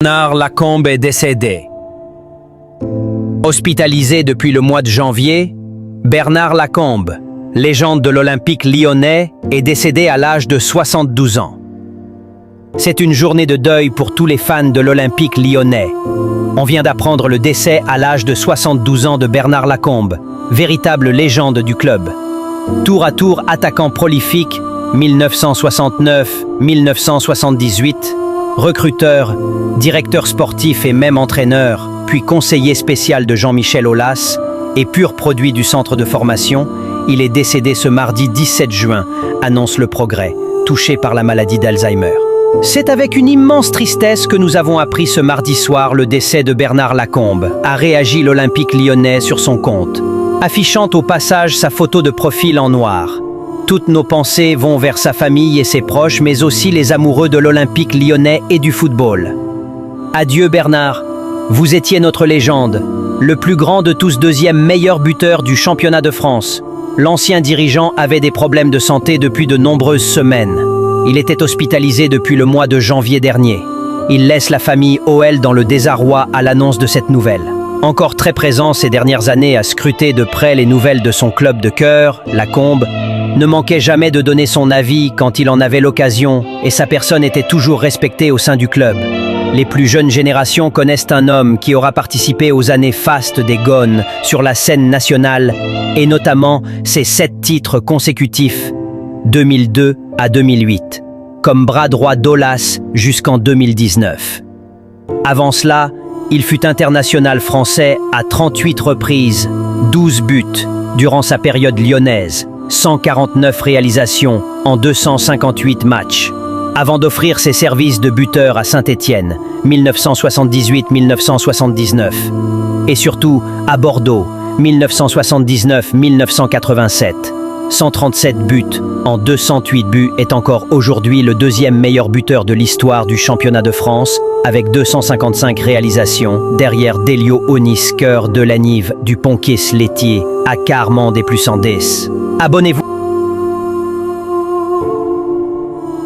Bernard Lacombe est décédé. Hospitalisé depuis le mois de janvier, Bernard Lacombe, légende de l'Olympique lyonnais, est décédé à l'âge de 72 ans. C'est une journée de deuil pour tous les fans de l'Olympique lyonnais. On vient d'apprendre le décès à l'âge de 72 ans de Bernard Lacombe, véritable légende du club. Tour à tour attaquant prolifique, 1969-1978, recruteur, directeur sportif et même entraîneur, puis conseiller spécial de Jean-Michel Aulas et pur produit du centre de formation, il est décédé ce mardi 17 juin, annonce Le Progrès, touché par la maladie d'Alzheimer. C'est avec une immense tristesse que nous avons appris ce mardi soir le décès de Bernard Lacombe, a réagi l'Olympique lyonnais sur son compte, affichant au passage sa photo de profil en noir. Toutes nos pensées vont vers sa famille et ses proches, mais aussi les amoureux de l'Olympique lyonnais et du football. Adieu Bernard, vous étiez notre légende, le plus grand de tous, deuxième meilleur buteur du championnat de France. L'ancien dirigeant avait des problèmes de santé depuis de nombreuses semaines. Il était hospitalisé depuis le mois de janvier dernier. Il laisse la famille OL dans le désarroi à l'annonce de cette nouvelle. Encore très présent ces dernières années à scruter de près les nouvelles de son club de cœur, Lacombe, ne manquait jamais de donner son avis quand il en avait l'occasion et sa personne était toujours respectée au sein du club. Les plus jeunes générations connaissent un homme qui aura participé aux années fastes des Gones sur la scène nationale et notamment ses 7 titres consécutifs, 2002 à 2008, comme bras droit d'Aulas jusqu'en 2019. Avant cela, il fut international français à 38 reprises, 12 buts durant sa période lyonnaise, 149 réalisations en 258 matchs, avant d'offrir ses services de buteur à Saint-Étienne, 1978-1979, et surtout à Bordeaux, 1979-1987. 137 buts en 208 buts est encore aujourd'hui le deuxième meilleur buteur de l'histoire du championnat de France, avec 255 réalisations, derrière Delio Onis, Cœur de Lanive, Dupont-Kiss, Létier, à Carmand des plus en 10. Abonnez-vous.